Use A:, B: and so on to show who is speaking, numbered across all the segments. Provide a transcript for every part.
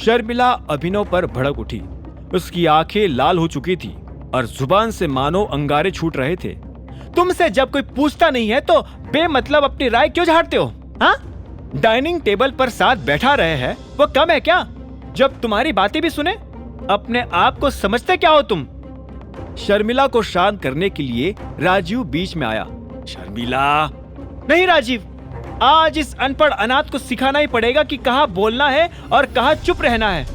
A: शर्मिला अभिनव पर भड़क उठी। उसकी आंखें लाल हो चुकी थी और जुबान से मानो अंगारे छूट रहे थे। तुमसे जब कोई पूछता नहीं है तो बेमतलब अपनी राय क्यों झाड़ते हो? हाँ, डाइनिंग टेबल पर साथ बैठा रहे हैं वो कम है क्या? जब तुम्हारी बातें भी सुने, अपने आप को समझते क्या हो तुम? शर्मिला को शांत करने के लिए राजीव बीच में आया। शर्मिला, नहीं राजीव, आज इस अनपढ़ अनाथ को सिखाना ही पड़ेगा कि कहाँ बोलना है और कहाँ चुप रहना है।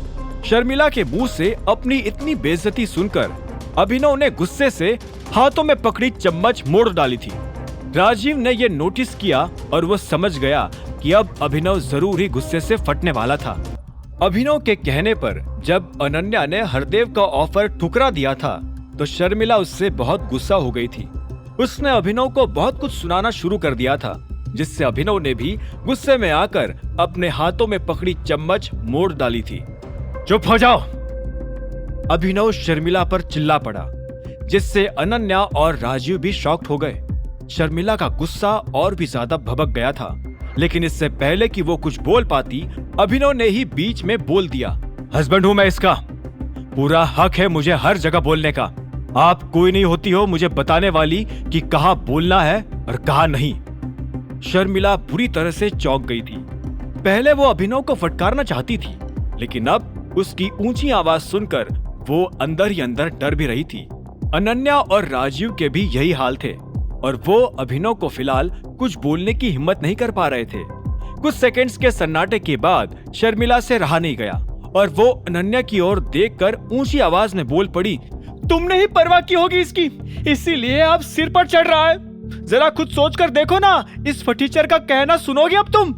A: शर्मिला के मुंह से अपनी इतनी बेइज्जती सुनकर अभिनव ने गुस्से से हाथों में पकड़ी चम्मच मोड़ डाली थी। राजीव ने यह नोटिस किया और वो समझ गया कि अब अभिनव जरूर ही गुस्से से फटने वाला था। अभिनव के कहने पर जब अनन्या ने हरदेव का ऑफर ठुकरा दिया था तो शर्मिला उससे बहुत गुस्सा हो गई थी। उसने अभिनव को बहुत कुछ सुनाना शुरू कर दिया था, जिससे अभिनव ने भी गुस्से में आकर अपने हाथों में पकड़ी चम्मच मोड़ डाली थी। चुप हो जाओ! अभिनव शर्मिला पर चिल्ला पड़ा, जिससे अनन्या और राजीव भी शॉक्ड हो गए। शर्मिला का गुस्सा और भी ज्यादा भभक गया था, लेकिन इससे पहले कि वो कुछ बोल पाती, अभिनव ने ही बीच में बोल दिया। हस्बैंड हूं मैं इसका, पूरा हक है मुझे हर जगह बोलने का। आप कोई नहीं होती हो मुझे बताने वाली कि कहाँ बोलना है और कहाँ नहीं। शर्मिला बुरी तरह से चौंक गई थी। पहले वो अभिनव को फटकारना चाहती थी, लेकिन अब उसकी ऊंची आवाज सुनकर वो अंदर ही अंदर डर भी रही थी। अनन्या और राजीव के भी यही हाल थे और वो अभिनव को फिलहाल कुछ बोलने की हिम्मत नहीं कर पा रहे थे। कुछ सेकंड्स के सन्नाटे के बाद शर्मिला से रहा नहीं गया और वो अनन्या की ओर देखकर ऊंची आवाज में बोल पड़ी, तुमने ही परवाह की होगी इसकी, इसीलिए अब सिर पर चढ़ रहा है। जरा खुद सोच कर देखो ना, इस फटीचर का कहना सुनोगे अब तुम?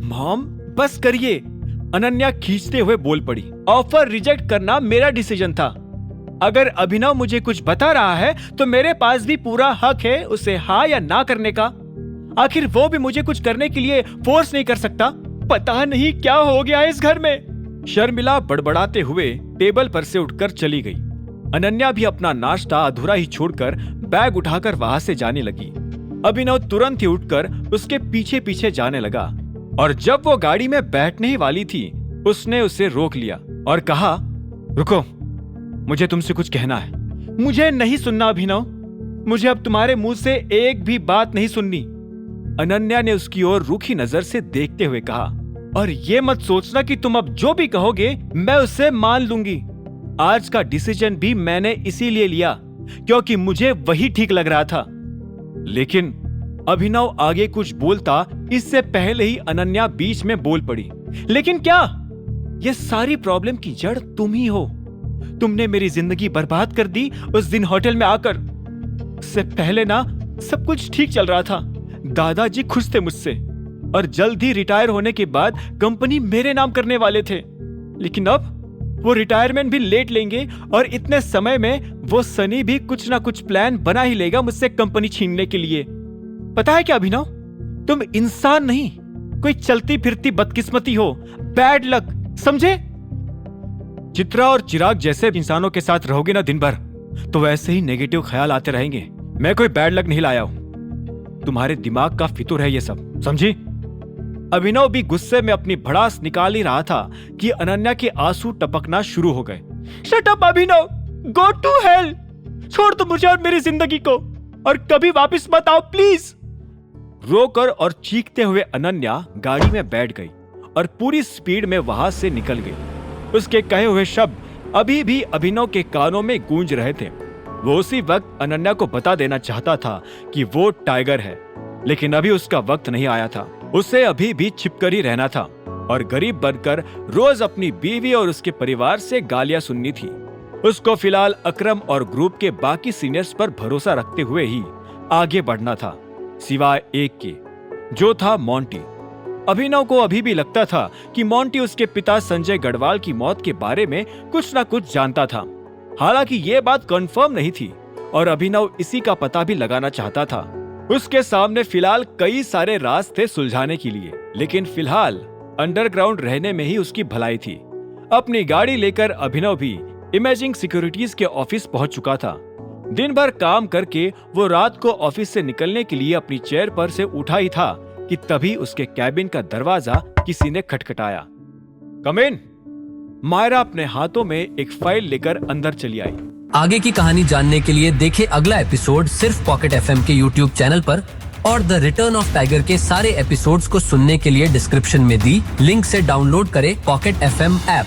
A: मॉम बस करिए, अनन्या खींचते हुए बोल पड़ी। ऑफर रिजेक्ट करना मेरा डिसीजन था। अगर अभिनव मुझे कुछ बता रहा है तो मेरे पास भी पूरा हक है उसे हाँ या ना करने का। आखिर वो भी मुझे कुछ करने के लिए फोर्स नहीं कर सकता। पता नहीं क्या हो गया है इस घर में। शर्मिला बड़बड़ाते हुए टेबल पर से उठकर चली गई। अनन्या भी अपना नाश्ता अधूरा ही छोड़कर बैग उठाकर वहां से जाने लगी। अभिनव तुरंत ही उठकर उसके पीछे पीछे जाने लगा और जब वो गाड़ी में बैठने ही वाली थी, उसने उसे रोक लिया और कहा, रुको, मुझे तुमसे कुछ कहना है। मुझे नहीं सुनना अभिनव, मुझे अब तुम्हारे मुंह से एक भी बात नहीं सुननी। अनन्या ने उसकी ओर रूखी नजर से देखते हुए कहा, और ये मत सोचना कि तुम अब जो भी कहोगे मैं उससे मान लूंगी। आज का डिसीजन भी मैंने इसीलिए लिया क्योंकि मुझे वही ठीक लग रहा था। लेकिन अभिनव आगे कुछ बोलता इससे पहले ही अनन्या बीच में बोल पड़ी, लेकिन क्या? ये सारी प्रॉब्लम की जड़ तुम ही हो। तुमने मेरी जिंदगी बर्बाद कर दी उस दिन होटल में आकर। उससे पहले ना सब कुछ ठीक चल रहा था, दादाजी खुश थे मुझसे और जल्द ही रिटायर होने के बाद कंपनी मेरे नाम करने वाले थे। लेकिन अब वो रिटायरमेंट भी लेट लेंगे और इतने समय में वो सनी भी कुछ ना कुछ प्लान बना ही लेगा मुझसे कंपनी छीनने के लिए। पता है क्या अभिनव, तुम इंसान नहीं, कोई चलती फिरती बदकिस्मती हो, बैड लक, समझे? चित्रा और चिराग जैसे इंसानों के साथ रहोगे ना दिन भर तो वैसे ही नेगेटिव ख्याल आते रहेंगे। मैं कोई बैड लक नहीं लाया हूं, तुम्हारे दिमाग का फितूर है ये सब, समझी? अभिनव भी गुस्से में अपनी भड़ास निकाल ही रहा था कि अनन्या के आंसू टपकना शुरू हो गए। Shut up Abhinav, go to hell, छोड़ दो मुझे और मेरी जिंदगी को और कभी वापस मत आओ प्लीज। रोकर और चीखते हुए अनन्या गाड़ी में बैठ गई और पूरी स्पीड में वहां से निकल गई। उसके कहे हुए शब्द अभी भी अभिनव के कानों में गूंज रहे थे। वो उसी वक्त अनन्या को बता देना चाहता था कि वो टाइगर है, लेकिन अभी उसका वक्त नहीं आया था। उसे अभी भी छिपकर ही रहना था और गरीब बनकर रोज अपनी बीवी और उसके परिवार से गालियां सुननी थी। उसको फिलहाल अकरम और ग्रुप के बाकी सीनियर्स पर भरोसा रखते हुए ही आगे बढ़ना था, सिवाय एक के, जो था मोंटी। अभिनव को अभी भी लगता था कि मोंटी उसके पिता संजय गढ़वाल की मौत के बारे में कुछ ना कुछ जानता था। हालांकि ये बात कंफर्म नहीं थी और अभिनव इसी का पता भी लगाना चाहता था। उसके सामने फिलहाल कई सारे राज थे सुलझाने के लिए, लेकिन फिलहाल अंडरग्राउंड रहने में ही उसकी भलाई थी। अपनी गाड़ी लेकर अभिनव भी इमेजिंग सिक्योरिटीज के ऑफिस पहुंच चुका था। दिन भर काम करके वो रात को ऑफिस से निकलने के लिए अपनी चेयर पर से उठा ही था कि तभी उसके कैबिन का दरवाजा किसी ने खटखटाया। कम इन, मायरा अपने हाथों में एक फाइल लेकर अंदर चली आई।
B: आगे की कहानी जानने के लिए देखें अगला एपिसोड सिर्फ पॉकेट एफएम के यूट्यूब चैनल पर, और द रिटर्न ऑफ टाइगर के सारे एपिसोड्स को सुनने के लिए डिस्क्रिप्शन में दी लिंक से डाउनलोड करें पॉकेट एफएम ऐप।